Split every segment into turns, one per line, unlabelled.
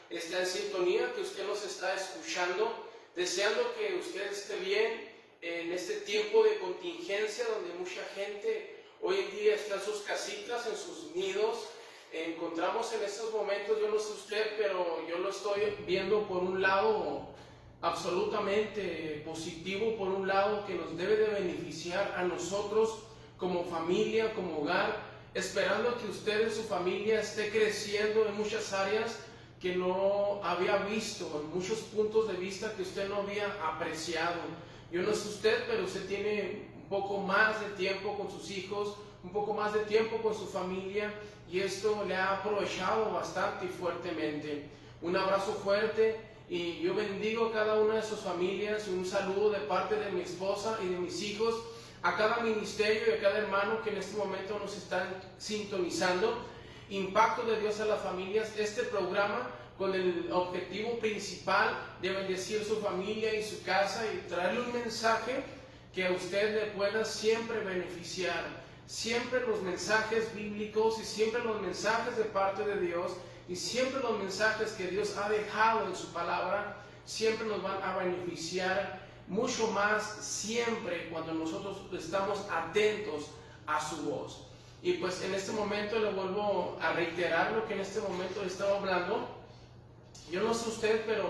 está en sintonía, que usted nos está escuchando, deseando que usted esté bien en este tiempo de contingencia donde mucha gente hoy en día está en sus casitas, en sus nidos. Encontramos en estos momentos, yo no sé usted, pero yo lo estoy viendo por un lado absolutamente positivo, por un lado que nos debe de beneficiar a nosotros como familia, como hogar, esperando que usted y su familia esté creciendo en muchas áreas que no había visto, en muchos puntos de vista que usted no había apreciado. Yo no sé usted, pero usted tiene un poco más de tiempo con sus hijos, un poco más de tiempo con su familia, y esto le ha aprovechado bastante y fuertemente. Un abrazo fuerte y yo bendigo a cada una de sus familias, un saludo de parte de mi esposa y de mis hijos, a cada ministerio y a cada hermano que en este momento nos están sintonizando. Impacto de Dios a las familias, este programa con el objetivo principal de bendecir su familia y su casa y traerle un mensaje que a usted le pueda siempre beneficiar. Siempre los mensajes bíblicos y siempre los mensajes de parte de Dios y siempre los mensajes que Dios ha dejado en su palabra siempre nos van a beneficiar mucho más siempre cuando nosotros estamos atentos a su voz. Y pues en este momento le vuelvo a reiterar lo que en este momento estaba hablando. Yo no sé usted, pero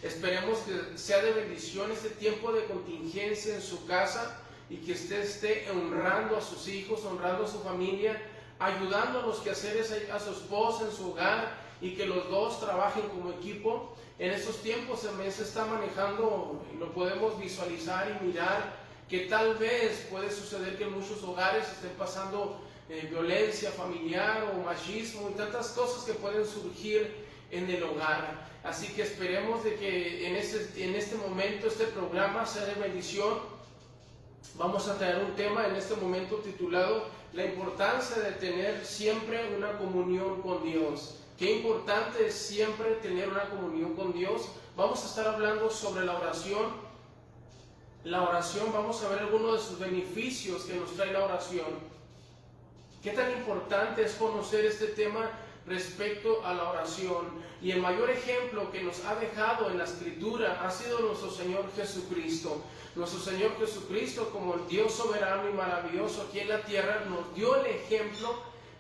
esperemos que sea de bendición este tiempo de contingencia en su casa y que usted esté honrando a sus hijos, honrando a su familia, ayudando a los quehaceres a su esposa en su hogar y que los dos trabajen como equipo. En estos tiempos se está manejando, lo podemos visualizar y mirar, que tal vez puede suceder que en muchos hogares estén pasando violencia familiar o machismo y tantas cosas que pueden surgir en el hogar. Así que esperemos de que en este momento este programa sea de bendición. Vamos a traer un tema en este momento titulado la importancia de tener siempre una comunión con Dios. Qué importante es siempre tener una comunión con Dios. Vamos a estar hablando sobre la oración. La oración, vamos a ver algunos de sus beneficios que nos trae la oración. Qué tan importante es conocer este tema respecto a la oración. Y el mayor ejemplo que nos ha dejado en la Escritura ha sido nuestro Señor Jesucristo. Nuestro Señor Jesucristo, como el Dios soberano y maravilloso aquí en la tierra, nos dio el ejemplo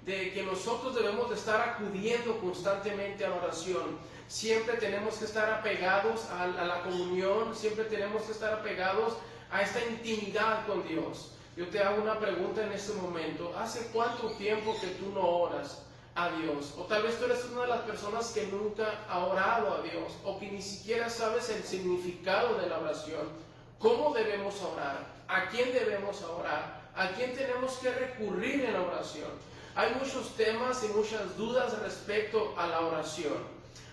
de que nosotros debemos de estar acudiendo constantemente a la oración. Siempre tenemos que estar apegados a la comunión, siempre tenemos que estar apegados a esta intimidad con Dios. Yo te hago una pregunta en este momento. ¿Hace cuánto tiempo que tú no oras a Dios? O tal vez tú eres una de las personas que nunca ha orado a Dios, o que ni siquiera sabes el significado de la oración. ¿Cómo debemos orar? ¿A quién debemos orar? ¿A quién tenemos que recurrir en la oración? Hay muchos temas y muchas dudas respecto a la oración.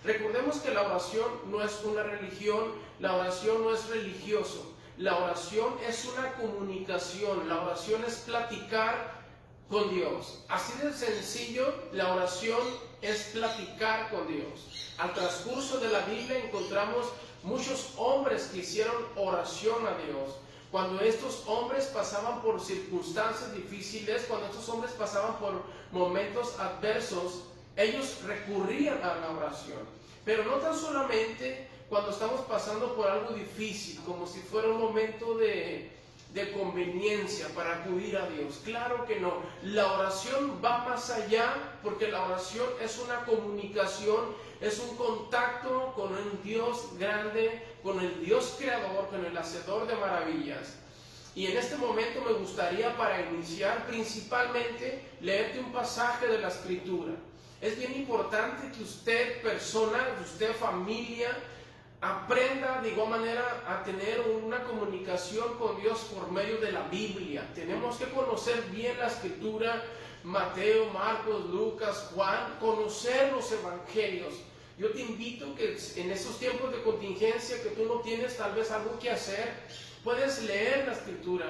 Recordemos que la oración no es una religión, la oración no es religioso. La oración es una comunicación, la oración es platicar con Dios. Así de sencillo, la oración es platicar con Dios. Al transcurso de la Biblia encontramos muchos hombres que hicieron oración a Dios. Cuando estos hombres pasaban por circunstancias difíciles, cuando estos hombres pasaban por momentos adversos, ellos recurrían a la oración. Pero no tan solamente cuando estamos pasando por algo difícil, como si fuera un momento de conveniencia para acudir a Dios. Claro que no. La oración va más allá, porque la oración es una comunicación, es un contacto con un Dios grande, con el Dios creador, con el hacedor de maravillas. Y en este momento me gustaría, para iniciar, principalmente leerte un pasaje de la Escritura. Es bien importante que usted, persona, usted, familia, aprenda de igual manera a tener una comunicación con Dios por medio de la Biblia. Tenemos que conocer bien la Escritura, Mateo, Marcos, Lucas, Juan, conocer los evangelios. Yo te invito que en estos tiempos de contingencia que tú no tienes tal vez algo que hacer, puedes leer la Escritura.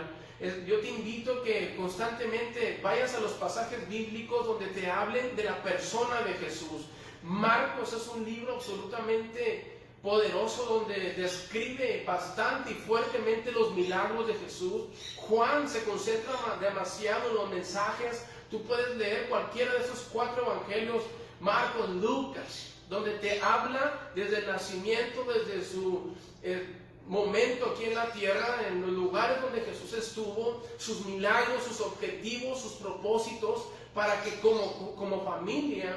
Yo te invito que constantemente vayas a los pasajes bíblicos donde te hablen de la persona de Jesús. Marcos es un libro absolutamente poderoso donde describe bastante y fuertemente los milagros de Jesús. Juan se concentra demasiado en los mensajes. Tú puedes leer cualquiera de esos 4 evangelios, Marcos, Lucas. donde te habla desde el nacimiento, desde su momento aquí en la tierra, en los lugares donde Jesús estuvo, sus milagros, sus objetivos, sus propósitos, para que como familia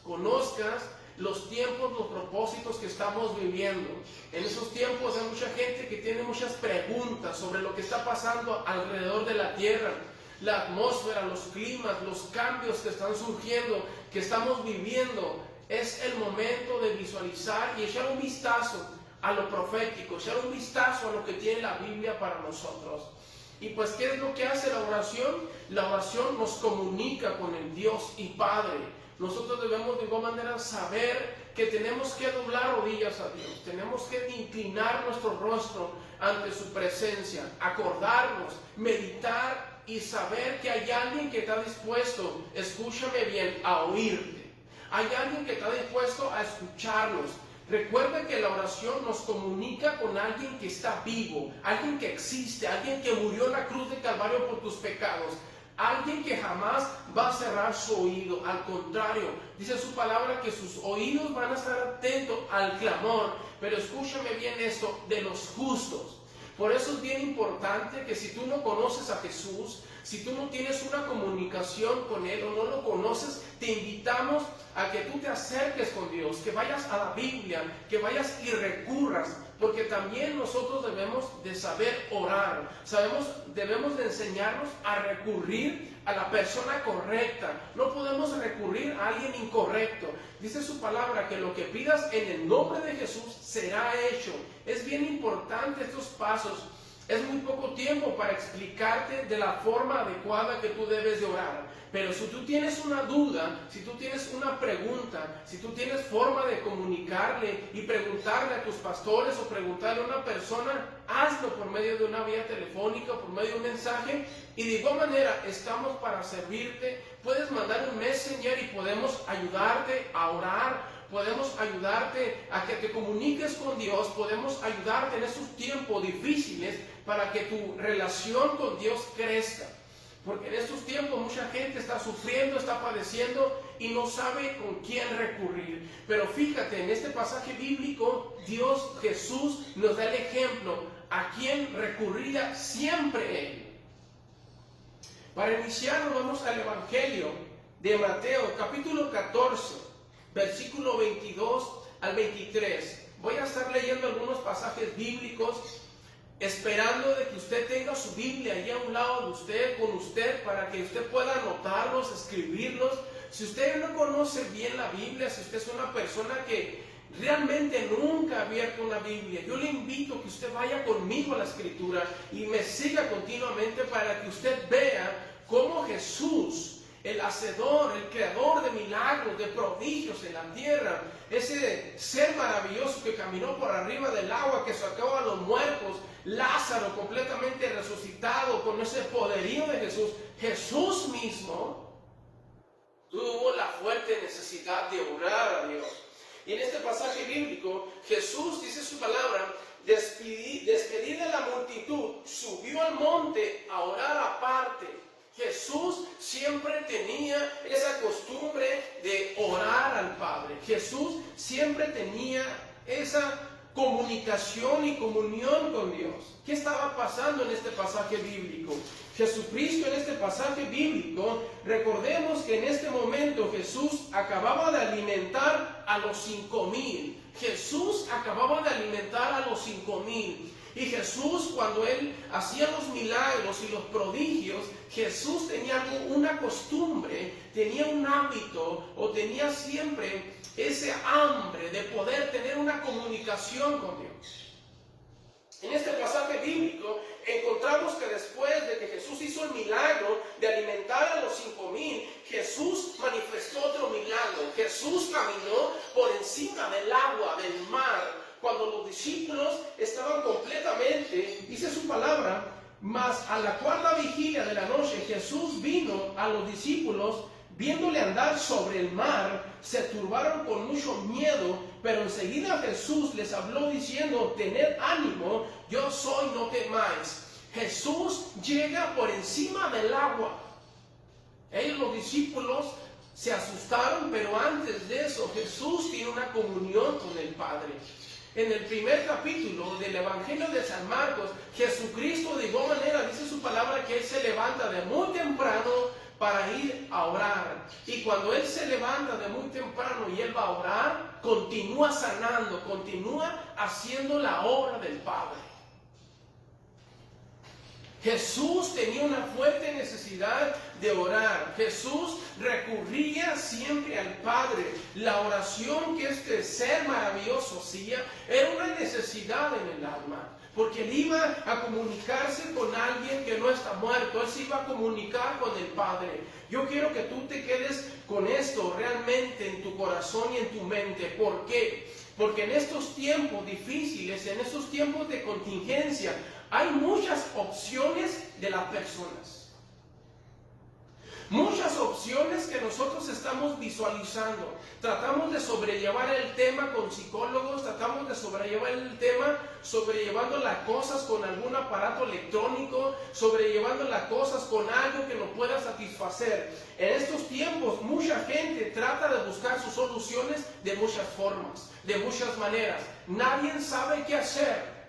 conozcas los tiempos, los propósitos que estamos viviendo. En esos tiempos hay mucha gente que tiene muchas preguntas sobre lo que está pasando alrededor de la tierra, la atmósfera, los climas, los cambios que están surgiendo, que estamos viviendo. Es el momento de visualizar y echar un vistazo a lo profético, echar un vistazo a lo que tiene la Biblia para nosotros. Y pues, ¿qué es lo que hace la oración? La oración nos comunica con el Dios y Padre. Nosotros debemos de igual manera saber que tenemos que doblar rodillas a Dios, tenemos que inclinar nuestro rostro ante su presencia, acordarnos, meditar y saber que hay alguien que está dispuesto, escúchame bien, a oírte. Hay alguien que está dispuesto a escucharnos. Recuerda que la oración nos comunica con alguien que está vivo, alguien que existe, alguien que murió en la cruz de Calvario por tus pecados. Alguien que jamás va a cerrar su oído, al contrario, dice su palabra que sus oídos van a estar atentos al clamor, pero escúchame bien esto, de los justos. Por eso es bien importante que si tú no conoces a Jesús, si tú no tienes una comunicación con Él o no lo conoces, te invitamos a que tú te acerques con Dios, que vayas a la Biblia, que vayas y recurras, porque también nosotros debemos de saber orar, debemos de enseñarnos a recurrir a la persona correcta. No podemos recurrir a alguien incorrecto. Dice su palabra que lo que pidas en el nombre de Jesús será hecho. Es bien importante estos pasos. Es muy poco tiempo para explicarte de la forma adecuada que tú debes de orar. Pero si tú tienes una duda, si tú tienes una pregunta, si tú tienes forma de comunicarle y preguntarle a tus pastores o preguntarle a una persona, hazlo por medio de una vía telefónica, por medio de un mensaje. Y de igual manera estamos para servirte. Puedes mandar un messenger y podemos ayudarte a orar. Podemos ayudarte a que te comuniques con Dios, podemos ayudarte en esos tiempos difíciles para que tu relación con Dios crezca. Porque en estos tiempos mucha gente está sufriendo, está padeciendo y no sabe con quién recurrir. Pero fíjate, en este pasaje bíblico, Jesús nos da el ejemplo a quién recurría siempre Él. Para iniciar, nos vamos al Evangelio de Mateo, capítulo 14. Versículo 22 al 23. Voy a estar leyendo algunos pasajes bíblicos, esperando de que usted tenga su Biblia ahí a un lado de usted, con usted, para que usted pueda anotarlos, escribirlos. Si usted no conoce bien la Biblia, si usted es una persona que realmente nunca ha abierto una Biblia, yo le invito a que usted vaya conmigo a la Escritura y me siga continuamente para que usted vea cómo Jesús, el hacedor, el creador de milagros, de prodigios en la tierra, ese ser maravilloso que caminó por arriba del agua, que sacó a los muertos, Lázaro completamente resucitado con ese poderío de Jesús, Jesús mismo tuvo la fuerte necesidad de orar a Dios. Y en este pasaje bíblico, Jesús, dice su palabra, despedida de la multitud, subió al monte a orar aparte. Jesús siempre tenía esa costumbre de orar al Padre. Jesús siempre tenía esa comunicación y comunión con Dios. ¿Qué estaba pasando en este pasaje bíblico? Jesucristo en este pasaje bíblico, recordemos que en este momento Jesús acababa de alimentar a los 5,000. Jesús acababa de alimentar a los 5,000. Y Jesús, cuando Él hacía los milagros y los prodigios, Jesús tenía una costumbre, tenía un hábito o tenía siempre ese hambre de poder tener una comunicación con Dios. En este pasaje bíblico encontramos que después de que Jesús hizo el milagro de alimentar a los 5,000, Jesús manifestó otro milagro. Jesús caminó por encima del agua, del mar, cuando los discípulos estaban completamente, dice su palabra, mas a la cuarta vigilia de la noche Jesús vino a los discípulos, viéndole andar sobre el mar, se turbaron con mucho miedo, pero enseguida Jesús les habló diciendo, tened ánimo, yo soy, no temáis. Jesús llega por encima del agua. Ellos, los discípulos, se asustaron, pero antes de eso Jesús tiene una comunión con el Padre. En el primer capítulo del Evangelio de San Marcos, Jesucristo de igual manera dice su palabra que Él se levanta de muy temprano para ir a orar. Y cuando Él se levanta de muy temprano y Él va a orar, continúa sanando, continúa haciendo la obra del Padre. Jesús tenía una fuerte necesidad de orar. Jesús recurría siempre al Padre. La oración que este ser maravilloso hacía era una necesidad en el alma. Porque Él iba a comunicarse con alguien que no está muerto. Él se iba a comunicar con el Padre. Yo quiero que tú te quedes con esto realmente en tu corazón y en tu mente. ¿Por qué? Porque en estos tiempos difíciles, en estos tiempos de contingencia, hay muchas opciones de las personas. Muchas opciones que nosotros estamos visualizando. Tratamos de sobrellevar el tema con psicólogos, tratamos de sobrellevar el tema sobrellevando las cosas con algún aparato electrónico, sobrellevando las cosas con algo que nos pueda satisfacer. En estos tiempos mucha gente trata de buscar sus soluciones de muchas formas, de muchas maneras. Nadie sabe qué hacer.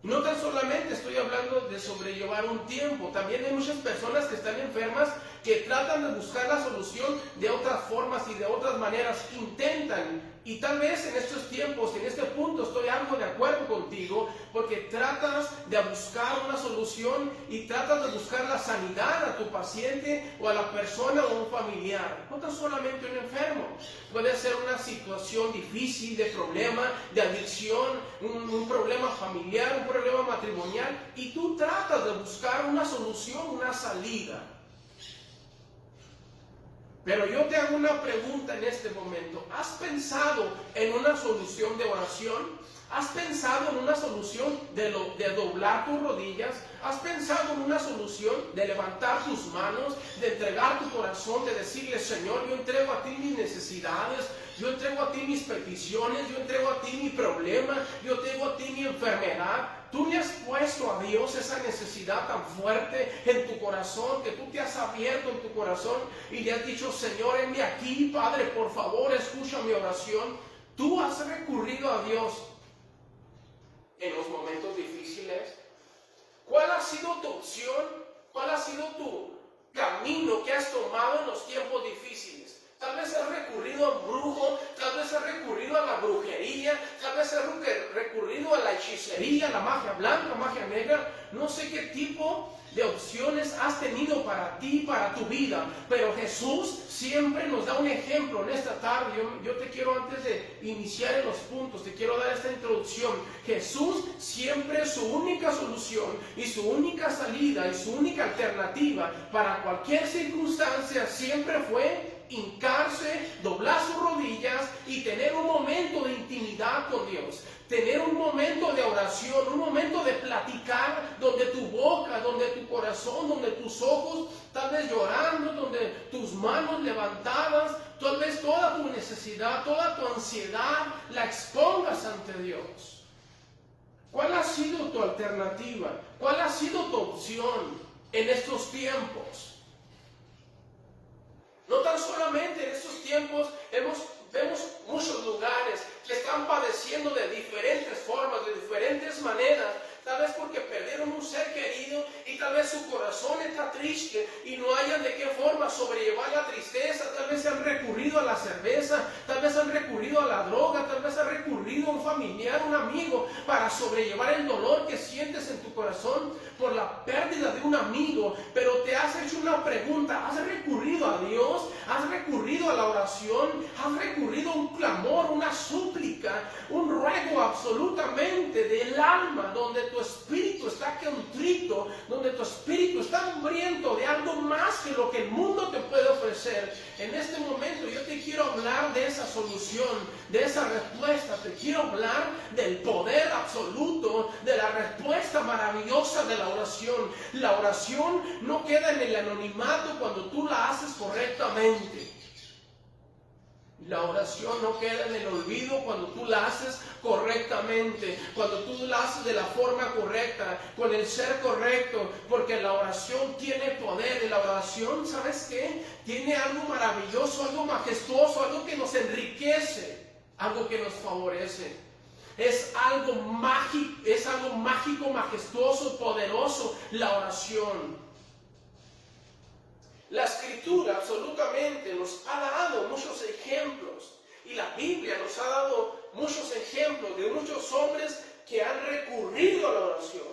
No tan solamente estoy hablando de sobrellevar un tiempo, también hay muchas personas que están enfermas que tratan de buscar la solución de otras formas y de otras maneras, intentan, y tal vez en estos tiempos, en este punto estoy algo de acuerdo contigo, porque tratas de buscar una solución y tratas de buscar la sanidad a tu paciente o a la persona o a un familiar, no tan solamente un enfermo, puede ser una situación difícil de problema, de adicción, un problema familiar, un problema matrimonial, y tú tratas de buscar una solución, una salida. Pero yo te hago una pregunta en este momento. ¿Has pensado en una solución de oración? ¿Has pensado en una solución de doblar tus rodillas? ¿Has pensado en una solución de levantar tus manos, de entregar tu corazón, de decirle, Señor, yo entrego a ti mis necesidades, yo entrego a ti mis peticiones, yo entrego a ti mi problema, yo entrego a ti mi enfermedad? Tú le has puesto a Dios esa necesidad tan fuerte en tu corazón, que tú te has abierto en tu corazón y le has dicho, Señor, envíe aquí, Padre, por favor, escucha mi oración. Tú has recurrido a Dios en los momentos difíciles. ¿Cuál ha sido tu opción? ¿Cuál ha sido tu camino que has tomado en los tiempos difíciles? Tal vez has recurrido a un brujo, tal vez has recurrido a la brujería, tal vez has recurrido a la hechicería, a la magia blanca, magia negra. No sé qué tipo de opciones has tenido para ti, para tu vida. Pero Jesús siempre nos da un ejemplo en esta tarde. Yo te quiero, antes de iniciar en los puntos, te quiero dar esta introducción. Jesús siempre, su única solución y su única salida y su única alternativa para cualquier circunstancia siempre fue hincarse, doblar sus rodillas y tener un momento de intimidad con Dios, tener un momento de oración, un momento de platicar, donde tu boca, donde tu corazón, donde tus ojos, tal vez llorando, donde tus manos levantadas, tal vez toda tu necesidad, toda tu ansiedad, la expongas ante Dios. ¿Cuál ha sido tu alternativa? ¿Cuál ha sido tu opción en estos tiempos? No tan solamente en estos tiempos vemos muchos lugares que están padeciendo de diferentes formas, de diferentes maneras, tal vez porque perdieron un ser querido y tal vez su corazón está triste y no hayan de qué forma sobrellevar la tristeza. Tal vez han recurrido a la cerveza, tal vez han recurrido a la droga, tal vez han recurrido a un familiar, un amigo, para sobrellevar el dolor que sientes en tu corazón por la pérdida de un amigo. Pero te has hecho una pregunta: ¿has recurrido a Dios? ¿Has recurrido a la oración? ¿Has recurrido a un clamor, una súplica, un ruego absolutamente del alma, donde tu espíritu está contrito, donde tu espíritu está hambriento de algo más que lo que el mundo te puede ofrecer? En este momento yo te quiero hablar de esa solución, de esa respuesta. Te quiero hablar del poder absoluto, de la respuesta maravillosa de la oración. La oración no queda en el anonimato cuando tú la haces correctamente. La oración no queda en el olvido cuando tú la haces correctamente, cuando tú la haces de la forma correcta, con el ser correcto, porque la oración tiene poder. Y la oración, ¿sabes qué? Tiene algo maravilloso, algo majestuoso, algo que nos enriquece, algo que nos favorece. Es algo mágico, majestuoso, poderoso, la oración. La Escritura absolutamente nos ha dado muchos ejemplos, y la Biblia nos ha dado muchos ejemplos de muchos hombres que han recurrido a la oración.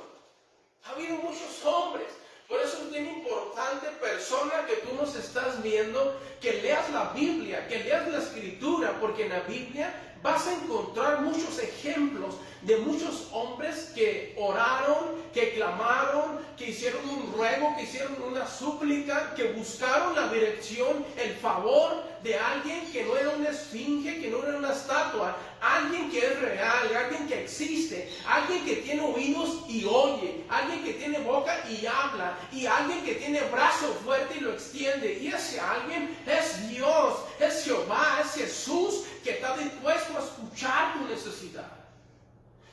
Ha habido muchos hombres. Por eso es bien importante, persona que tú nos estás viendo, que leas la Biblia, que leas la Escritura, porque en la Biblia vas a encontrar muchos ejemplos de muchos hombres que oraron, que clamaron, que hicieron un ruego, que hicieron una súplica, que buscaron la dirección, el favor de alguien que no era una esfinge, que no era una estatua, alguien que es real, alguien que existe, alguien que tiene oídos y oye, alguien que tiene boca y habla, y alguien que tiene brazo fuerte y lo extiende. Y ese alguien es Dios, es Jehová, es Jesús, que está dispuesto a escuchar tu necesidad.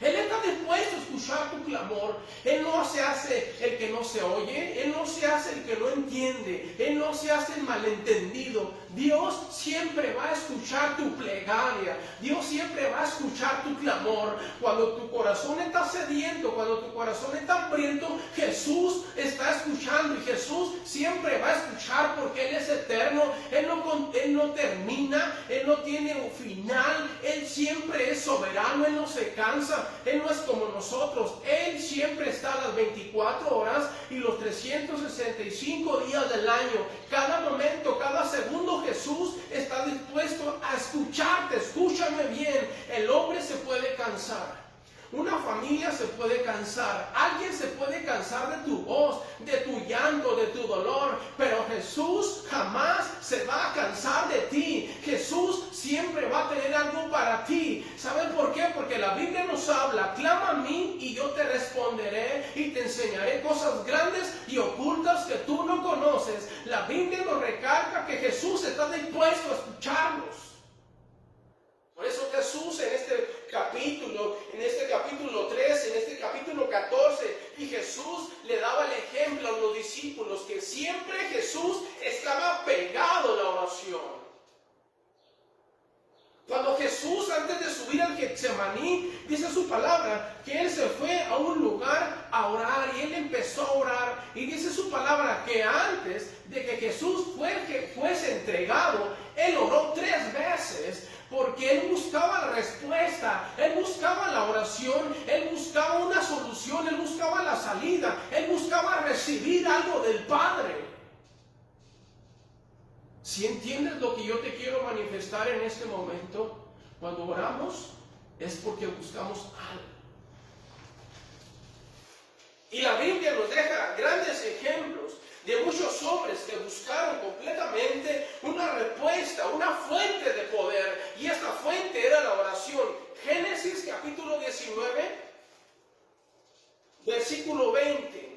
Él está dispuesto a escuchar tu clamor. Él no se hace el que no se oye. Él no se hace el que no entiende. Él no se hace el malentendido. Dios siempre va a escuchar tu plegaria. Dios siempre va a escuchar tu clamor. Cuando tu corazón está sediento, cuando tu corazón está hambriento, Jesús está escuchando, y Jesús siempre va a escuchar, porque Él es eterno. Él no termina, Él no tiene un final. Él siempre es soberano, Él no se cansa. Él no es como nosotros. Él siempre está a las 24 horas y los 365 días del año. Cada momento, cada segundo, Jesús está dispuesto a escucharte. Escúchame bien. El hombre se puede cansar. Una familia se puede cansar. Alguien se puede cansar de tu voz, de tu llanto, de tu dolor. Pero Jesús jamás se va a cansar de ti. Jesús siempre va a tener algo para ti. ¿Saben por qué? Porque la Biblia nos habla: clama a mí y yo te responderé y te enseñaré cosas grandes y ocultas que tú no conoces. La Biblia nos recalca que Jesús está dispuesto a escucharnos. Por eso Jesús en este capítulo 3, en este capítulo 14, y Jesús le daba el ejemplo a los discípulos que siempre Jesús estaba pegado a la oración. Cuando Jesús, antes de subir al Getsemaní, dice su palabra que Él se fue a un lugar a orar, y Él empezó a orar, y dice su palabra que antes de que Jesús fuese entregado, Él oró 3 veces, porque Él buscaba la respuesta, Él buscaba la oración, Él buscaba una solución, Él buscaba la salida, Él buscaba recibir algo del Padre. Si entiendes lo que yo te quiero manifestar en este momento, cuando oramos es porque buscamos algo. Y la Biblia nos deja grandes ejemplos de muchos hombres que buscaron completamente una respuesta, una fuente de poder, y esta fuente era la oración. Génesis capítulo 19, versículo 20.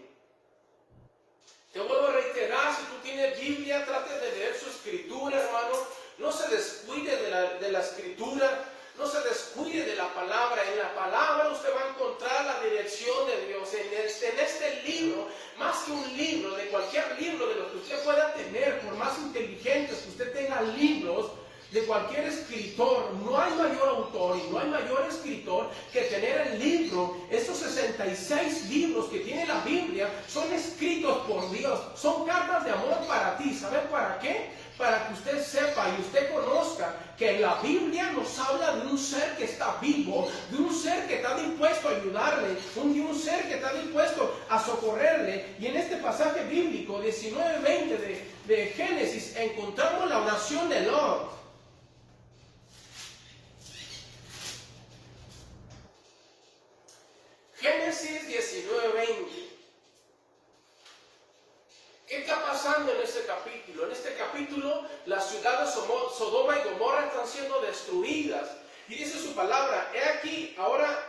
Te vuelvo a reiterar, si tú tienes Biblia, trate de leer su escritura, hermano. No se descuide de la escritura, no se descuide de la palabra. En la palabra usted va a encontrar la dirección de Dios. En este libro, más que un libro, de cualquier libro de lo que usted pueda tener, por más inteligentes que usted tenga libros, de cualquier escritor, no hay mayor autor y no hay mayor escritor que tener el libro. Estos 66 libros que tiene la Biblia son escritos por Dios, son cartas de amor para ti. ¿Saben para qué? Para que usted sepa y usted conozca que la Biblia nos habla de un ser que está vivo, de un ser que está dispuesto a ayudarle, de un ser que está dispuesto a socorrerle. Y en este pasaje bíblico 19:20 de Génesis encontramos la oración de Lot. Génesis 19:20. ¿Qué está pasando en este capítulo? En este capítulo, las ciudades de Sodoma y Gomorra están siendo destruidas. Y dice su palabra: he aquí, ahora,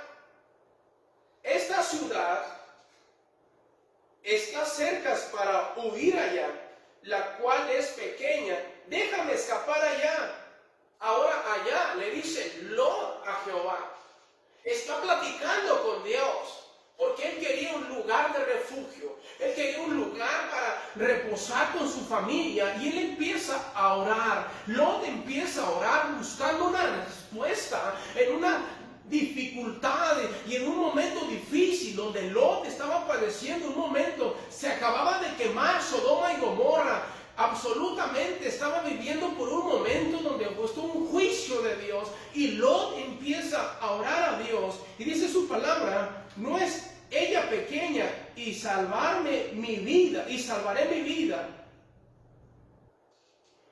esta ciudad está cerca para huir allá, la cual es pequeña. Déjame escapar allá Ahora allá le dice Lot a Jehová. Está platicando con Dios. Porque él quería un lugar de refugio. Él quería un lugar para reposar con su familia. Y él empieza a orar. Lot empieza a orar buscando una respuesta en una dificultad y en un momento difícil donde Lot estaba padeciendo un momento. Se acababa de quemar Sodoma y Gomorra. Absolutamente estaba viviendo por un momento donde puesto un juicio de Dios. Y Lot empieza a orar a Dios. Y dice su palabra, no es ella pequeña y salvarme mi vida, y salvaré mi vida.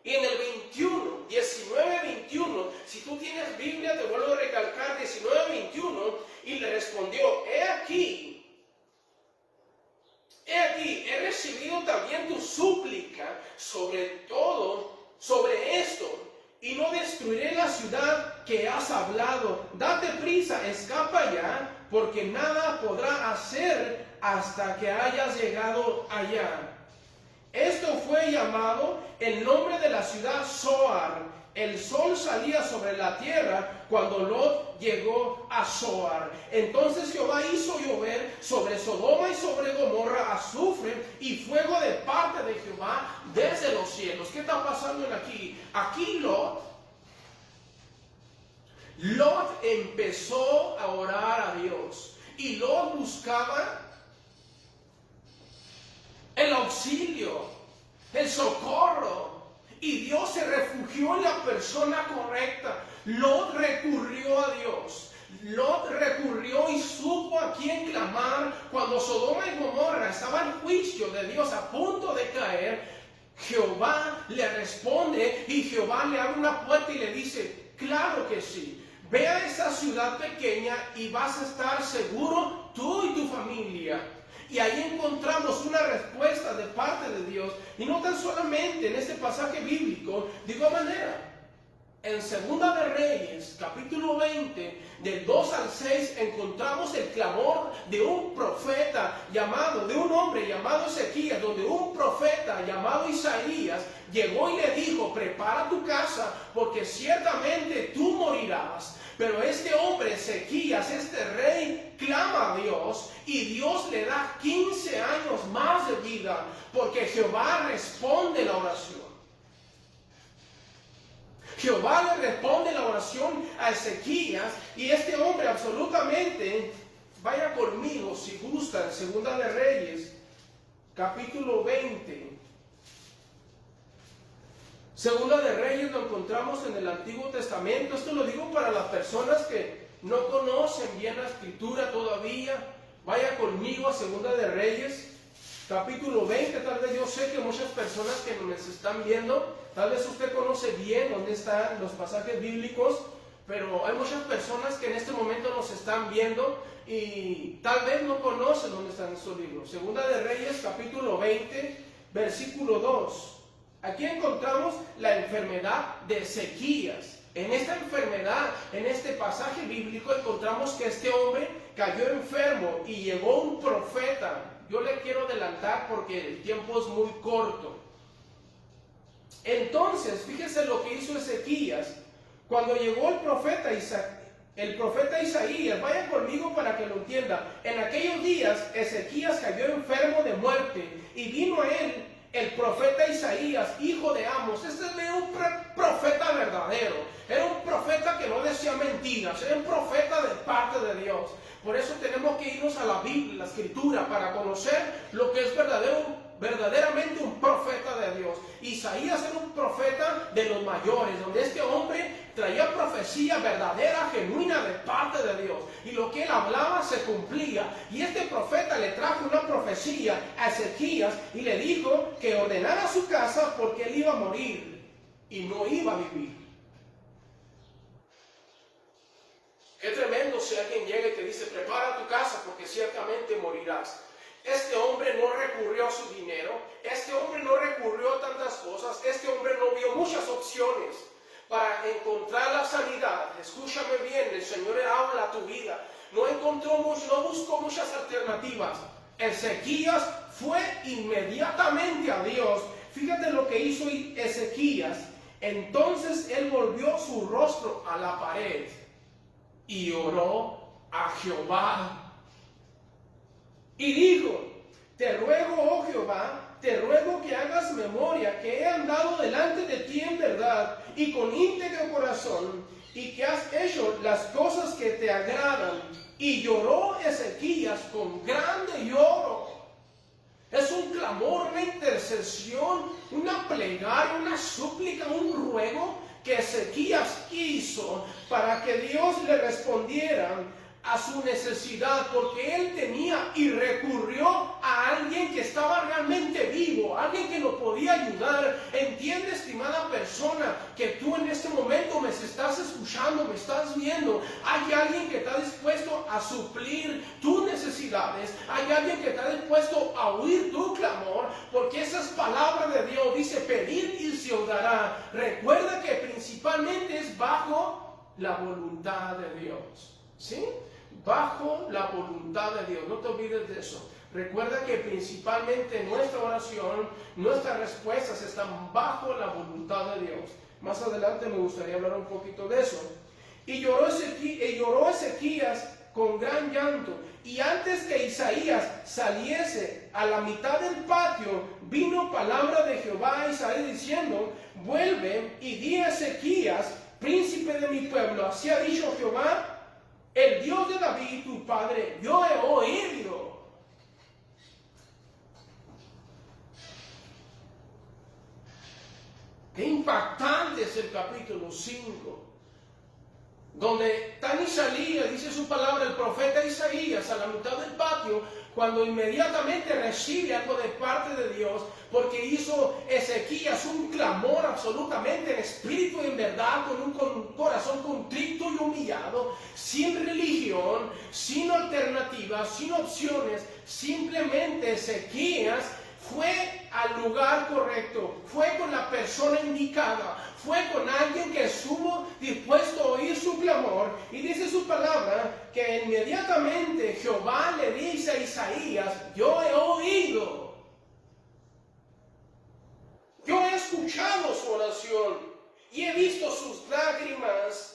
Y en el 19:21, si tú tienes Biblia, te vuelvo a recalcar 19:21, y le respondió, he aquí, he recibido también tu súplica, sobre todo, sobre esto, y no destruiré la ciudad que has hablado. Date prisa, escapa ya, porque nada podrá hacer hasta que hayas llegado allá. Esto fue llamado el nombre de la ciudad Zoar. El sol salía sobre la tierra cuando Lot llegó a Zoar. Entonces Jehová hizo llover sobre Sodoma y sobre Gomorra azufre y fuego de parte de Jehová desde los cielos. ¿Qué está pasando aquí? Aquí Lot empezó a orar a Dios. Y Lot buscaba el auxilio, el socorro. Y Dios se refugió en la persona correcta. Lot recurrió a Dios. Lot recurrió y supo a quién clamar cuando Sodoma y Gomorra estaban en juicio de Dios a punto de caer. Jehová le responde y Jehová le abre una puerta y le dice, claro que sí. Ve a esa ciudad pequeña y vas a estar seguro tú y tu familia. Y ahí encontramos una respuesta de parte de Dios. Y no tan solamente en este pasaje bíblico, de igual manera. En Segunda de Reyes, capítulo 20, del 2 al 6, encontramos el clamor de un profeta llamado, de un hombre llamado Ezequías, donde un profeta llamado Isaías llegó y le dijo, prepara tu casa, porque ciertamente tú morirás. Pero este hombre, Ezequías, este rey, clama a Dios y Dios le da 15 años más de vida, porque Jehová responde la oración. Jehová le responde la oración a Ezequías y este hombre absolutamente, vaya conmigo si gusta, en Segunda de Reyes, capítulo 20. Segunda de Reyes lo encontramos en el Antiguo Testamento. Esto lo digo para las personas que no conocen bien la Escritura todavía. Vaya conmigo a Segunda de Reyes, capítulo 20. Tal vez yo sé que muchas personas que nos están viendo, tal vez usted conoce bien dónde están los pasajes bíblicos, pero hay muchas personas que en este momento nos están viendo y tal vez no conocen dónde están estos libros. Segunda de Reyes, capítulo 20, versículo 2. Aquí encontramos la enfermedad de Ezequías. En esta enfermedad, en este pasaje bíblico, encontramos que este hombre cayó enfermo y llegó un profeta. Yo le quiero adelantar porque el tiempo es muy corto. Entonces, fíjese lo que hizo Ezequías. Cuando llegó el profeta Isaías, vaya conmigo para que lo entienda. En aquellos días, Ezequías cayó enfermo de muerte y vino a él el profeta Isaías, hijo de Amos. Este era un profeta verdadero. Era un profeta que no decía mentiras. Era un profeta de parte de Dios. Por eso tenemos que irnos a la Biblia, la Escritura, para conocer lo que es verdaderamente un profeta de Dios. Isaías era un profeta de los mayores, donde este hombre traía profecía verdadera, genuina de parte de Dios. Y lo que él hablaba se cumplía. Y este profeta le trajo una profecía a Ezequías y le dijo que ordenara su casa porque él iba a morir y no iba a vivir. Qué tremendo si alguien llega y te dice, prepara tu casa porque ciertamente morirás. Este hombre no recurrió a su dinero, este hombre no recurrió a tantas cosas, este hombre no vio muchas opciones para encontrar la sanidad. Escúchame bien, el Señor habla a tu vida. No buscó muchas alternativas. Ezequías fue inmediatamente a Dios. Fíjate lo que hizo Ezequías.
Entonces él volvió su rostro a la pared y oró a Jehová. Y dijo, te ruego, oh Jehová, te ruego que hagas memoria que he andado delante de ti en verdad y con íntegro corazón, y que has hecho las cosas que te agradan. Y lloró Ezequías con grande lloro. Es un clamor, una intercesión, una plegaria, una súplica, un ruego que Ezequías hizo para que Dios le respondiera a su necesidad, porque él tenía y recurrió a alguien que estaba realmente vivo, alguien que lo podía ayudar. Entiende, estimada persona, que tú en este momento me estás escuchando, me estás viendo. Hay alguien que está dispuesto a suplir tus necesidades, hay alguien que está dispuesto a oír tu clamor, porque esa es palabra de Dios. Dice, pedid y se os dará. Recuerda que principalmente es bajo la voluntad de Dios, ¿sí? Bajo la voluntad de Dios, no te olvides de eso. Recuerda que principalmente nuestra oración, nuestras respuestas están bajo la voluntad de Dios. Más adelante me gustaría hablar un poquito de eso. Y lloró Ezequías con gran llanto. Y antes que Isaías saliese a la mitad del patio, vino palabra de Jehová a Isaías diciendo, vuelve y di a Ezequías, príncipe de mi pueblo, así ha dicho Jehová, el Dios de David, tu padre, yo he oído. Qué impactante es el capítulo 5, donde tan Isaías, dice su palabra, el profeta Isaías, a la mitad del patio, cuando inmediatamente recibe algo de parte de Dios, porque hizo Ezequías un clamor absolutamente en espíritu y en verdad, con un corazón contrito y humillado, sin religión, sin alternativas, sin opciones. Simplemente Ezequías fue al lugar correcto, fue con la persona indicada, fue con alguien que estuvo dispuesto a oír su clamor. Y dice su palabra que inmediatamente Jehová le dice a Isaías, yo he oído, yo he escuchado su oración y he visto sus lágrimas.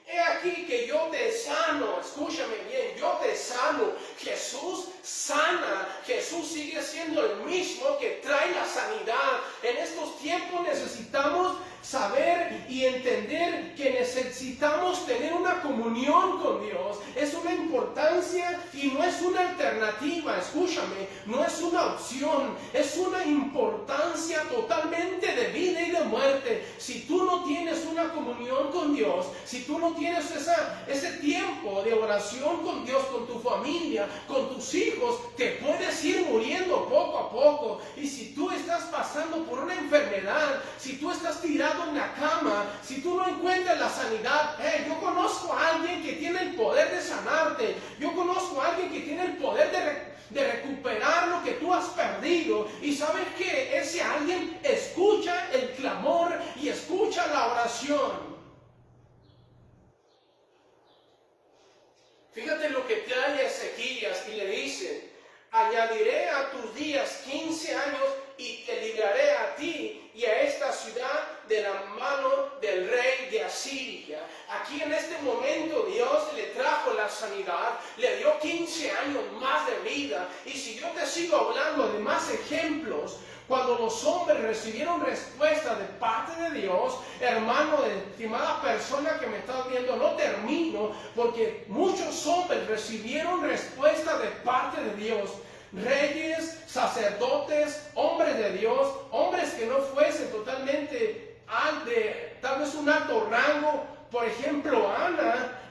He aquí que yo te sano, escúchame bien, yo te sano. Jesús sana, Jesús sigue siendo el mismo que trae la sanidad. En estos tiempos necesitamos saber y entender que necesitamos tener una comunión con Dios. Es una importancia y no es una alternativa, escúchame, no es una opción, es una importancia totalmente de vida y de muerte. Si tú no tienes una comunión con Dios, si tú no tienes ese tiempo de oración con Dios, con tu familia, con tus hijos, te puedes ir muriendo poco a poco. Y si tú estás pasando por una enfermedad, si tú estás tirado en la cama, si tú no encuentras la sanidad, yo conozco a alguien que tiene el poder de sanarte. Yo conozco a alguien que tiene el poder de recuperar lo que tú has perdido. Y sabes que ese alguien escucha el clamor y escucha la oración. Fíjate lo que trae Ezequías y le dice, añadiré a tus días 15 años y te libraré a ti y a esta ciudad de la mano del rey de Asiria. Aquí en este momento Dios le trajo la sanidad, le dio 15 años más de vida. Y si yo te sigo hablando de más ejemplos, cuando los hombres recibieron respuesta de parte de Dios, hermano, estimada persona que me estás viendo, no termino, porque muchos hombres recibieron respuesta de parte de Dios. Reyes, sacerdotes, hombres de Dios, hombres que no fuesen totalmente tal vez un alto rango. Por ejemplo,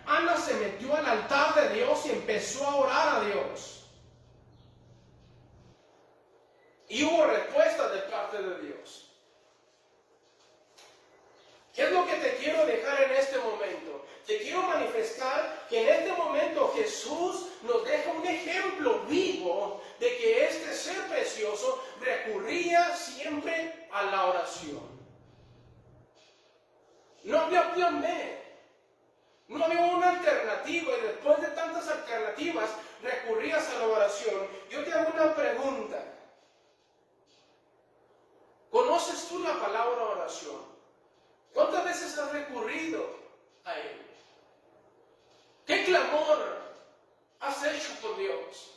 Ana se metió al altar de Dios y empezó a orar a Dios. Y hubo respuesta de parte de Dios. ¿Qué es lo que te quiero dejar en este momento? Te quiero manifestar que en este momento Jesús nos deja un ejemplo vivo de que este ser precioso recurría siempre a la oración. No había plan B. No había una alternativa, y después de tantas alternativas recurrías a la oración. Yo te hago una pregunta. ¿Conoces tú la palabra oración?
recurrido a Él? ¿Qué clamor has hecho por Dios?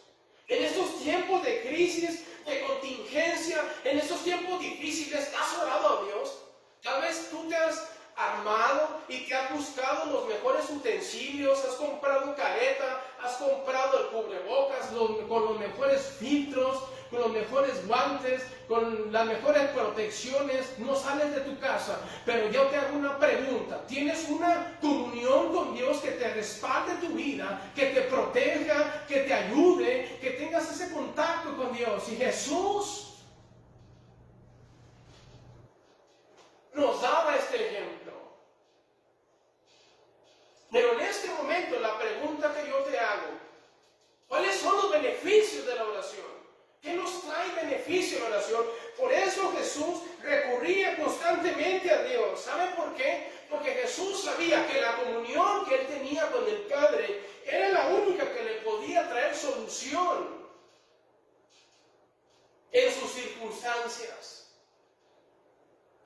En estos tiempos de crisis, de contingencia, en estos tiempos difíciles, ¿has orado a Dios? Tal vez tú te has armado y te has buscado los mejores utensilios, has comprado careta, has comprado el cubrebocas con los mejores filtros, con los mejores guantes, con las mejores protecciones, no sales de tu casa. Pero yo te hago una pregunta: ¿tienes una comunión con Dios que te respalde tu vida, que te proteja, que te ayude, que tengas ese contacto con Dios? Y Jesús nos daba este ejemplo. Pero en este momento la pregunta que yo te hago: ¿cuáles son los beneficios de la oración? ¿Qué nos trae beneficio la oración? Por eso Jesús recurría constantemente a Dios. ¿Sabe por qué? Porque Jesús sabía que la comunión que Él tenía con el Padre era la única que le podía traer solución en sus circunstancias.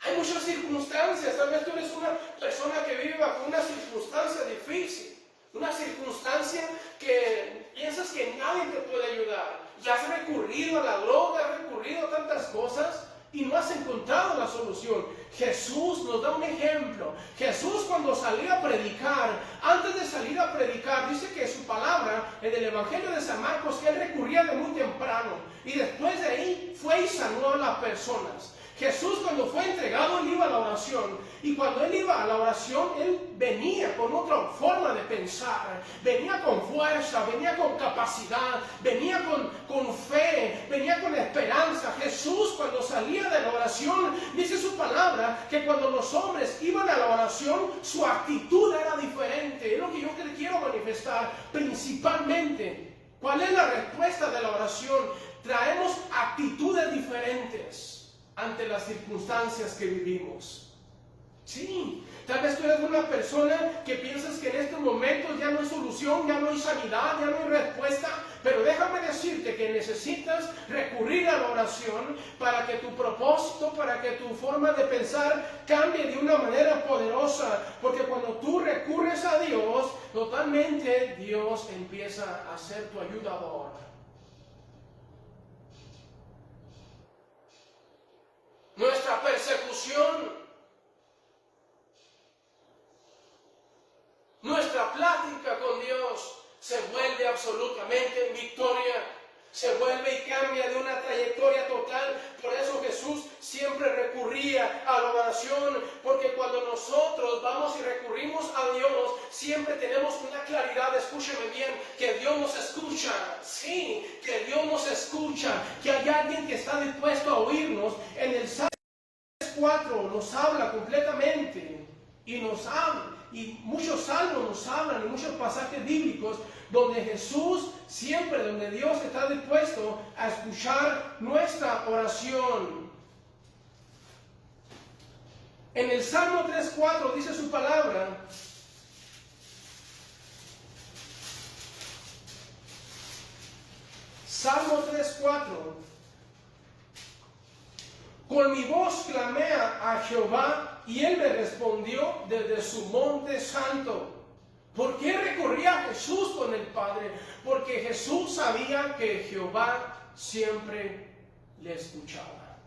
Hay muchas circunstancias. Tal vez tú eres una persona que vive bajo una circunstancia difícil, una circunstancia que piensas que nadie te puede ayudar. Ya has recurrido a la droga, has recurrido a tantas cosas y no has encontrado la solución. Jesús nos da un ejemplo. Jesús, cuando salía a predicar, antes de salir a predicar, dice que su palabra en el Evangelio de San Marcos, que Él recurría de muy temprano y después de ahí fue y sanó a las personas. Jesús, cuando fue entregado, Él iba a la oración, y cuando Él iba a la oración, Él venía con otra forma de pensar, venía con fuerza, venía con capacidad, venía con fe, venía con esperanza. Jesús, cuando salía de la oración, dice su palabra que cuando los hombres iban a la oración, su actitud era diferente. Es lo que yo le quiero manifestar principalmente. ¿Cuál es la respuesta de la oración? Traemos actitudes diferentes ante las circunstancias que vivimos. Sí, tal vez tú eres una persona que piensas que en estos momentos ya no hay solución, ya no hay sanidad, ya no hay respuesta, pero déjame decirte que necesitas recurrir a la oración para que tu propósito, para que tu forma de pensar cambie de una manera poderosa, porque cuando tú recurres a Dios, totalmente Dios empieza a ser tu ayudador. Nuestra persecución, nuestra plática con Dios se vuelve absolutamente en victoria, se vuelve y cambia de una trayectoria total. Por eso Jesús siempre recurría a la oración, porque cuando nosotros vamos y recurrimos a Dios, siempre tenemos una claridad, escúcheme bien, que Dios nos escucha. Sí, que Dios nos escucha, que hay alguien que está dispuesto a oírnos. En el Salmo 4 nos habla completamente y nos habla, y muchos salmos nos hablan, y muchos pasajes bíblicos donde Jesús, siempre donde Dios está dispuesto a escuchar nuestra oración. En el Salmo 3:4 dice su palabra: Salmo 3:4: con mi voz clamé a Jehová, y Él me respondió desde su monte santo. ¿Por qué recurría a Jesús con el Padre? Porque Jesús sabía que Jehová siempre le escuchaba.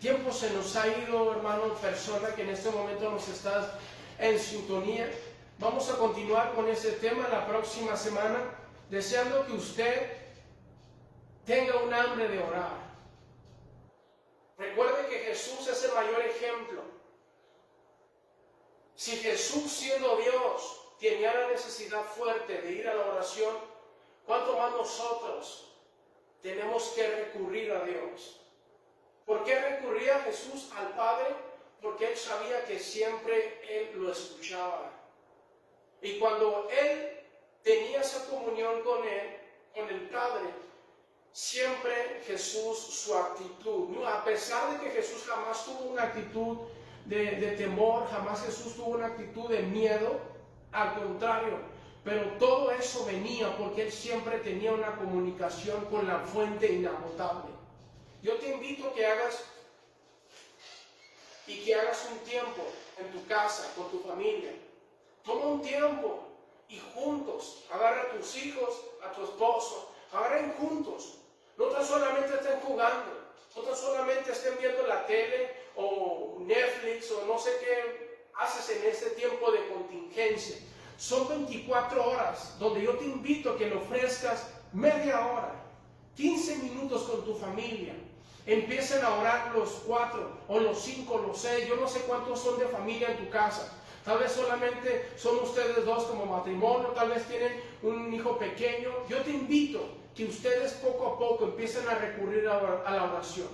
Tiempo se nos ha ido, hermano, persona que en este momento nos estás en sintonía. Vamos a continuar con ese tema la próxima semana, deseando que usted tenga un hambre de orar. Recuerde que Jesús es el mayor ejemplo. Si Jesús, siendo Dios, tenía la necesidad fuerte de ir a la oración, ¿cuánto más nosotros tenemos que recurrir a Dios? ¿Por qué recurría Jesús al Padre? Porque Él sabía que siempre Él lo escuchaba. Y cuando Él tenía esa comunión con Él, con el Padre, siempre Jesús, su actitud, a pesar de que Jesús jamás tuvo una actitud de temor, jamás Jesús tuvo una actitud de miedo, al contrario, pero todo eso venía porque Él siempre tenía una comunicación con la fuente inagotable. Yo te invito a que hagas
y que hagas un tiempo en tu casa, con tu familia. Toma un tiempo y juntos, agarra a tus hijos, a tu esposo, agarren juntos. No tan solamente estén jugando, no tan solamente estén viendo la tele o Netflix o no sé qué haces en este tiempo de contingencia. Son 24 horas donde yo te invito a que le ofrezcas media hora, 15 minutos con tu familia. Empiecen a orar los 4 o los 5 o los 6, yo no sé cuántos son de familia en tu casa. Tal vez solamente son ustedes dos como matrimonio, tal vez tienen un hijo pequeño. Yo te invito que ustedes poco a poco empiecen a recurrir a la oración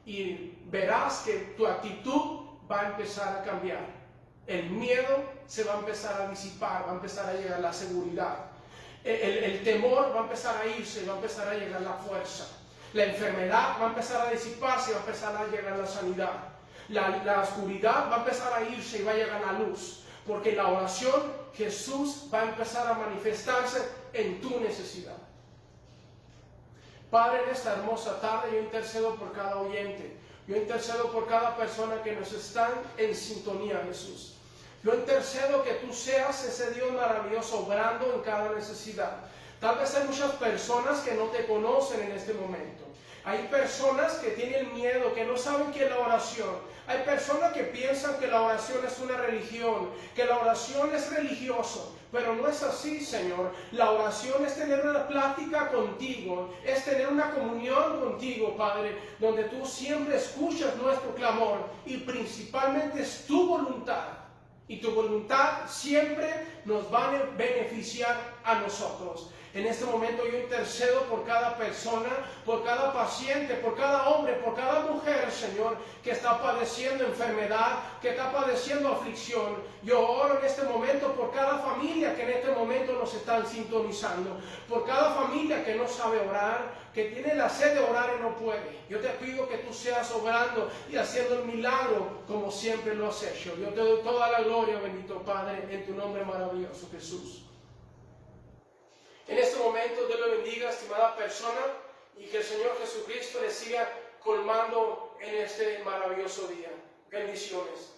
y verás que tu actitud va a empezar a cambiar. El miedo se va a empezar a disipar, va a empezar a llegar la seguridad. El temor va a empezar a irse, va a empezar a llegar la fuerza. La enfermedad va a empezar a disiparse, va a empezar a llegar la sanidad. La oscuridad va a empezar a irse y va a llegar la luz. Porque en la oración Jesús va a empezar a manifestarse en tu necesidad. Padre, en esta hermosa tarde yo intercedo por cada oyente. Yo intercedo por cada persona que nos está en sintonía, Jesús. Yo intercedo que tú seas ese Dios maravilloso obrando en cada necesidad. Tal vez hay muchas personas que no te conocen en este momento. Hay personas que tienen miedo, que no saben qué es la oración. Hay personas que piensan que la oración es una religión, que la oración es religioso. Pero no es así, Señor. La oración es tener una plática contigo, es tener una comunión contigo, Padre, donde tú siempre escuchas nuestro clamor y principalmente es tu voluntad. Y tu voluntad siempre nos va a beneficiar a nosotros. En este momento yo intercedo por cada persona, por cada paciente, por cada hombre, por cada mujer, Señor, que está padeciendo enfermedad, que está padeciendo aflicción. Yo oro en este momento por cada familia que en este momento nos están sintonizando, por cada familia que no sabe orar, que tiene la sed de orar y no puede. Yo te pido que tú seas obrando y haciendo el milagro como siempre lo has hecho. Yo te doy toda la gloria, bendito Padre, en tu nombre maravilloso, Jesús. En este momento, Dios le bendiga, estimada persona, y que el Señor Jesucristo le siga colmando en este maravilloso día. Bendiciones.